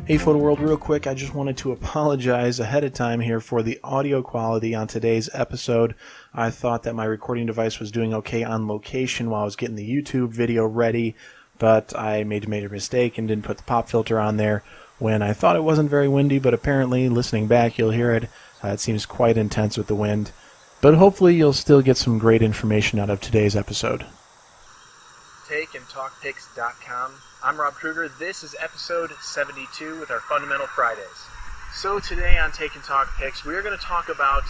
Hey Photo World, real quick, I just wanted to apologize ahead of time here for the audio quality on today's episode. I thought that my recording device was doing okay on location while I was getting the YouTube video ready, but I made a major mistake and didn't put the pop filter on there when I thought it wasn't very windy, but apparently, listening back, you'll hear it. It seems quite intense with the wind, but hopefully you'll still get some great information out of today's episode. TakeandTalkPics.com. I'm Rob Kruger. This is episode 72 with our Fundamental Fridays. So today on Take and Talk Pics, we are going to talk about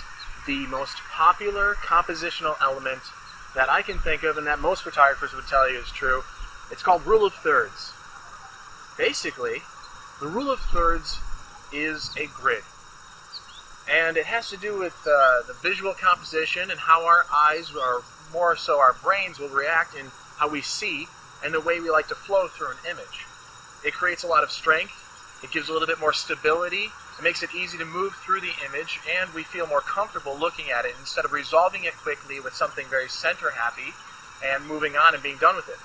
the most popular compositional element that I can think of and that most photographers would tell you is true. It's called rule of thirds. Basically, the rule of thirds is a grid. And it has to do with the visual composition and how our eyes, or more so our brains, will react in how we see and the way we like to flow through an image. It creates a lot of strength, it gives a little bit more stability, it makes it easy to move through the image, and we feel more comfortable looking at it instead of resolving it quickly with something very center-happy and moving on and being done with it.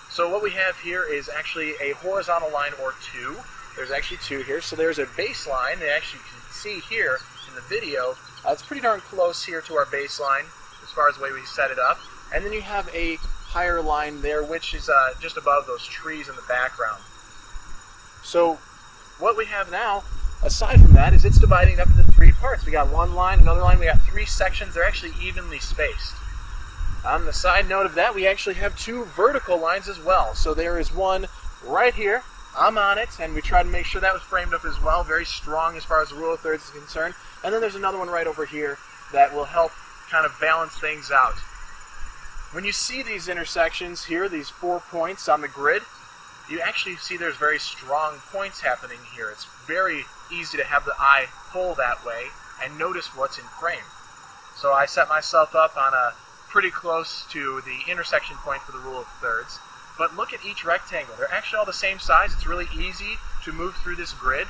So what we have here is actually a horizontal line or two. There's actually two here. So there's a baseline that actually you can see here in the video. It's pretty darn close here to our baseline as far as the way we set it up. And then you have a higher line there, which is just above those trees in the background. So what we have now, aside from that, is it's dividing up into three parts. We got one line, another line, we got three sections. They're actually evenly spaced. On the side note of that, we actually have two vertical lines as well. So there is one right here. I'm on it, and we try to make sure that was framed up as well. Very strong as far as the rule of thirds is concerned. And then there's another one right over here that will help kind of balance things out. When you see these intersections here, these 4 points on the grid, you actually see there's very strong points happening here. It's very easy to have the eye pull that way and notice what's in frame. So I set myself up on a pretty close to the intersection point for the rule of thirds. But look at each rectangle. They're actually all the same size. It's really easy to move through this grid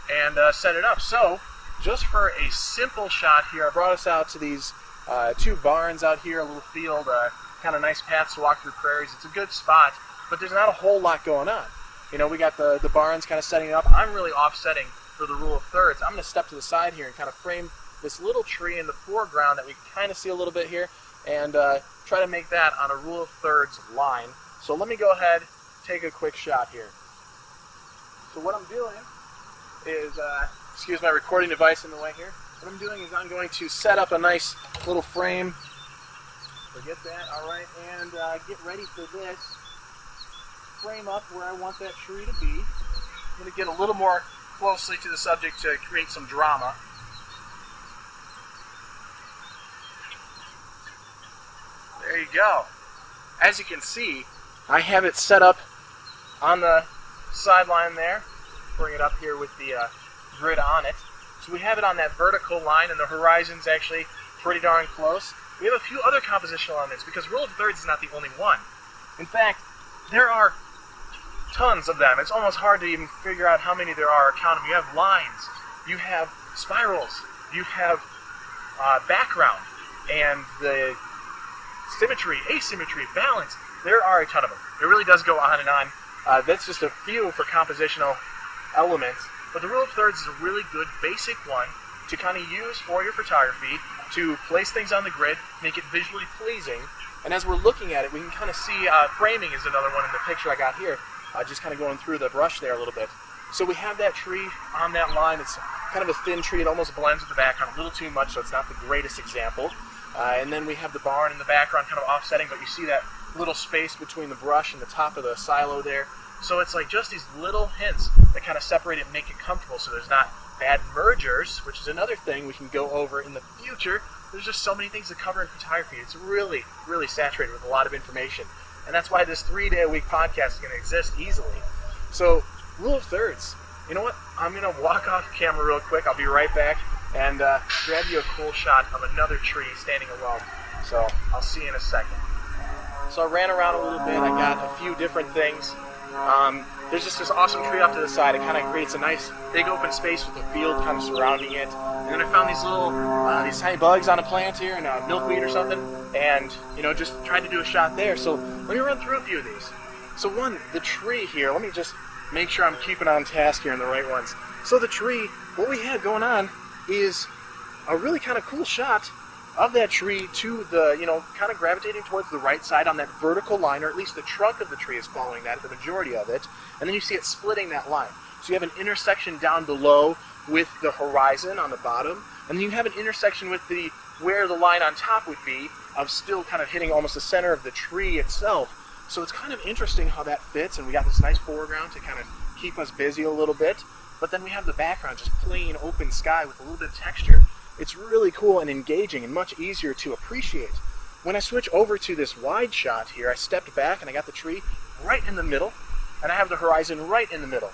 and set it up. So just for a simple shot here, I brought us out to these two barns out here, a little field, kind of nice paths to walk through prairies. It's a good spot, but there's not a whole lot going on. You know, we got the barns kind of setting up. I'm really offsetting for the rule of thirds. I'm going to step to the side here and kind of frame this little tree in the foreground that we kind of see a little bit here and try to make that on a rule of thirds line. So let me go ahead, take a quick shot here. So what I'm doing is, excuse my recording device in the way here. What I'm doing is I'm going to set up a nice little frame. Forget that, alright, and get ready for this. Frame up where I want that tree to be. I'm going to get a little more closely to the subject to create some drama. There you go. As you can see, I have it set up on the sideline there. Bring it up here with the grid on it. So we have it on that vertical line, and the horizon's actually pretty darn close. We have a few other compositional elements, because rule of thirds is not the only one. In fact, there are tons of them. It's almost hard to even figure out how many there are or count them. You have lines, you have spirals, you have background, and the symmetry, asymmetry, balance. There are a ton of them. It really does go on and on. That's just a few for compositional elements. But the rule of thirds is a really good basic one to kind of use for your photography, to place things on the grid, make it visually pleasing. And as we're looking at it, we can kind of see framing is another one in the picture I got here, just kind of going through the brush there a little bit. So we have that tree on that line. It's kind of a thin tree. It almost blends with the background a little too much, so it's not the greatest example. And then we have the barn in the background kind of offsetting, but you see that little space between the brush and the top of the silo there. So it's like just these little hints that kind of separate it and make it comfortable, so there's not bad mergers, which is another thing we can go over in the future. There's just so many things to cover in photography. It's really, really saturated with a lot of information. And that's why this 3-day-a-week podcast is going to exist easily. So, rule of thirds. You know what? I'm going to walk off camera real quick. I'll be right back and grab you a cool shot of another tree standing alone. So, I'll see you in a second. So I ran around a little bit. I got a few different things. There's just this awesome tree off to the side. It kind of creates a nice big open space with a field kind of surrounding it. And then I found these little, these tiny bugs on a plant here and milkweed or something. And, you know, just tried to do a shot there. So let me run through a few of these. So one, the tree here, let me just make sure I'm keeping on task here in the right ones. So the tree, what we have going on is a really kind of cool shot of that tree to the, kind of gravitating towards the right side on that vertical line, or at least the trunk of the tree is following that, the majority of it, and then you see it splitting that line. So you have an intersection down below with the horizon on the bottom, and then you have an intersection with where the line on top would be, of still kind of hitting almost the center of the tree itself. So it's kind of interesting how that fits, and we got this nice foreground to kind of keep us busy a little bit, but then we have the background, just plain open sky with a little bit of texture. It's really cool and engaging and much easier to appreciate. When I switch over to this wide shot here, I stepped back and I got the tree right in the middle, and I have the horizon right in the middle.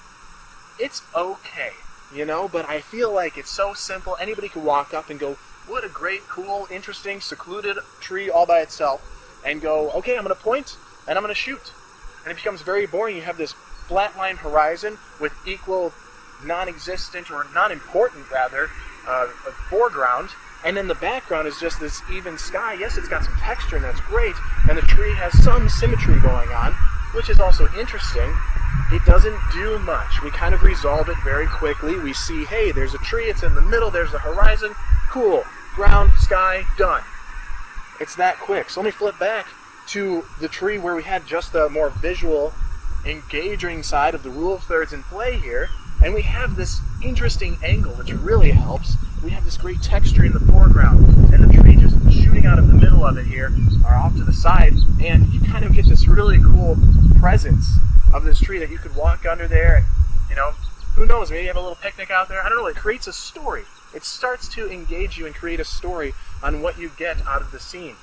It's okay, but I feel like it's so simple. Anybody could walk up and go, what a great, cool, interesting, secluded tree all by itself, and go, okay, I'm going to point and I'm going to shoot. And it becomes very boring. You have this flatline horizon with equal non-existent, or non-important rather, a foreground, and then the background is just this even sky. Yes, it's got some texture and that's great, and the tree has some symmetry going on, which is also interesting. It doesn't do much. We kind of resolve it very quickly. We see, hey, there's a tree, it's in the middle, there's the horizon, cool, ground, sky, done. It's that quick. So let me flip back to the tree where we had just the more visual, engaging side of the rule of thirds in play here, and we have this interesting angle, which really helps. We have this great texture in the foreground, and the tree just shooting out of the middle of it here, or off to the side, and you kind of get this really cool presence of this tree that you could walk under there, and, who knows, maybe you have a little picnic out there. I don't know, it creates a story. It starts to engage you and create a story on what you get out of the scene.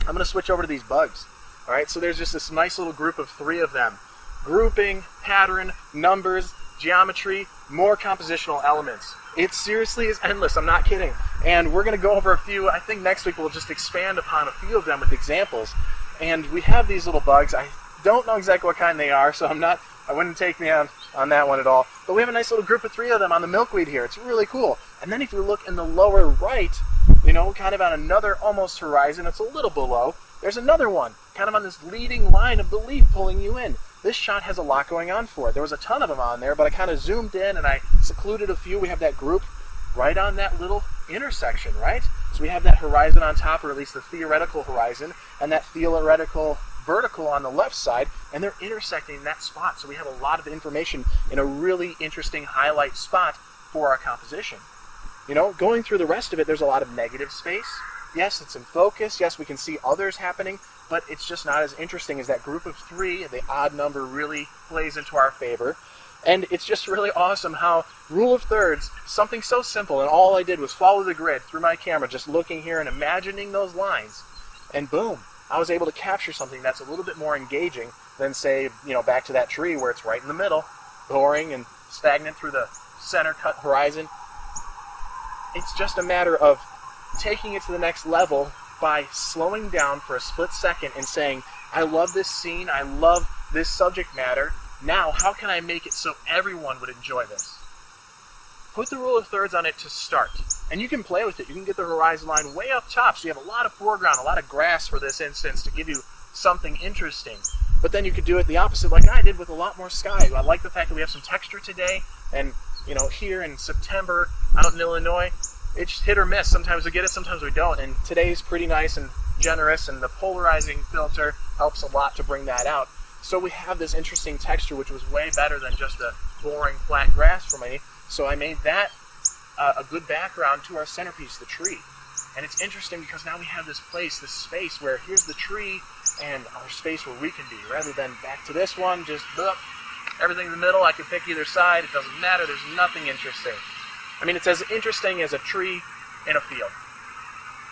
I'm going to switch over to these bugs. All right, so there's just this nice little group of 3 of them. Grouping, pattern, numbers, geometry, more compositional elements. It seriously is endless, I'm not kidding. And we're going to go over a few. I think next week we'll just expand upon a few of them with examples. And we have these little bugs. I don't know exactly what kind they are, so I wouldn't take me on that one at all. But we have a nice little group of 3 of them on the milkweed here. It's really cool. And then if you look in the lower right, kind of on another almost horizon, it's a little below, there's another one, kind of on this leading line of the leaf pulling you in. This shot has a lot going on for it. There was a ton of them on there, but I kind of zoomed in and I secluded a few. We have that group right on that little intersection, right? So we have that horizon on top, or at least the theoretical horizon, and that theoretical vertical on the left side, and they're intersecting in that spot. So we have a lot of information in a really interesting highlight spot for our composition. Going through the rest of it, there's a lot of negative space. Yes, it's in focus. Yes, we can see others happening, but it's just not as interesting as that group of 3. The odd number really plays into our favor. And it's just really awesome how rule of thirds, something so simple, and all I did was follow the grid through my camera, just looking here and imagining those lines, and boom, I was able to capture something that's a little bit more engaging than, say, back to that tree where it's right in the middle, boring and stagnant through the center cut horizon. It's just a matter of taking it to the next level by slowing down for a split second and saying, I love this scene, I love this subject matter. Now, how can I make it so everyone would enjoy this? Put the rule of thirds on it to start. And you can play with it. You can get the horizon line way up top, so you have a lot of foreground, a lot of grass for this instance to give you something interesting. But then you could do it the opposite like I did with a lot more sky. I like the fact that we have some texture today, and here in September out in Illinois, it's hit or miss. Sometimes we get it, sometimes we don't. And today's pretty nice and generous, and the polarizing filter helps a lot to bring that out. So we have this interesting texture, which was way better than just a boring flat grass for me. So I made that a good background to our centerpiece, the tree. And it's interesting because now we have this place, this space where here's the tree and our space where we can be, rather than back to this one, just everything in the middle. I can pick either side. It doesn't matter. There's nothing interesting. I mean, it's as interesting as a tree in a field.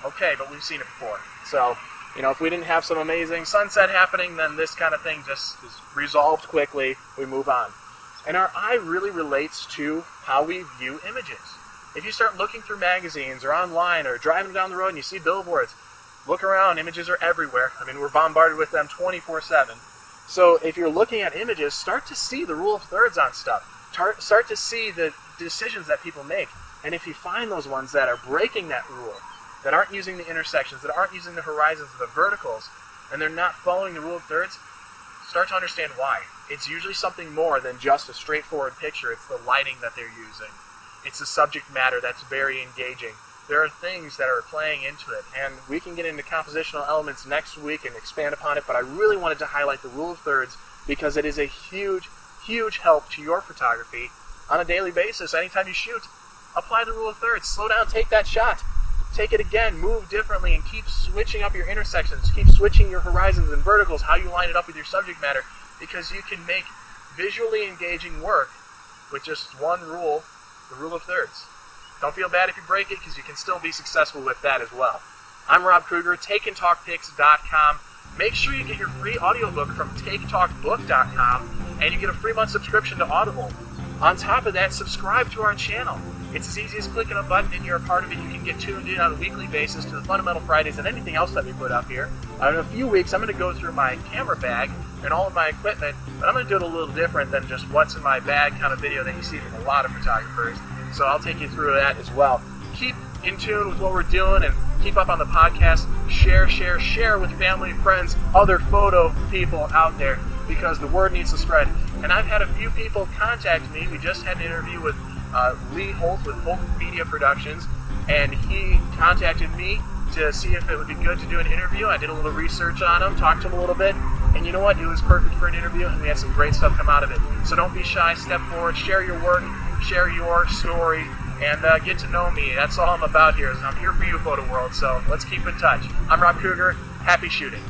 Okay, but we've seen it before. So, if we didn't have some amazing sunset happening, then this kind of thing just is resolved quickly. We move on. And our eye really relates to how we view images. If you start looking through magazines or online or driving down the road and you see billboards, look around, images are everywhere. I mean, we're bombarded with them 24/7. So if you're looking at images, start to see the rule of thirds on stuff. Start to see the decisions that people make. And if you find those ones that are breaking that rule, that aren't using the intersections, that aren't using the horizons or the verticals, and they're not following the rule of thirds, start to understand why. It's usually something more than just a straightforward picture. It's the lighting that they're using. It's the subject matter that's very engaging. There are things that are playing into it, and we can get into compositional elements next week and expand upon it, but I really wanted to highlight the rule of thirds because it is a huge, huge help to your photography on a daily basis. Anytime you shoot, apply the rule of thirds. Slow down, take that shot. Take it again, move differently, and keep switching up your intersections. Keep switching your horizons and verticals, how you line it up with your subject matter, because you can make visually engaging work with just one rule, the rule of thirds. Don't feel bad if you break it, because you can still be successful with that as well. I'm Rob Kruger, takeandtalkpics.com. Make sure you get your free audiobook from taketalkbook.com, and you get a free month subscription to Audible. On top of that, subscribe to our channel. It's as easy as clicking a button and you're a part of it. You can get tuned in on a weekly basis to the Fundamental Fridays and anything else that we put up here. In a few weeks, I'm going to go through my camera bag and all of my equipment, but I'm going to do it a little different than just what's in my bag kind of video that you see from a lot of photographers. So I'll take you through that as well. Keep in tune with what we're doing and keep up on the podcast. Share with family, friends, other photo people out there, because the word needs to spread. And I've had a few people contact me. We just had an interview with Lee Holt with Holt Media Productions, and he contacted me to see if it would be good to do an interview. I did a little research on him, talked to him a little bit, and you know what? It was perfect for an interview, and we had some great stuff come out of it. So don't be shy, step forward, share your work, share your story, and get to know me. That's all I'm about here. I'm here for you, photo world, so let's keep in touch. I'm Rob Kruger. Happy shooting.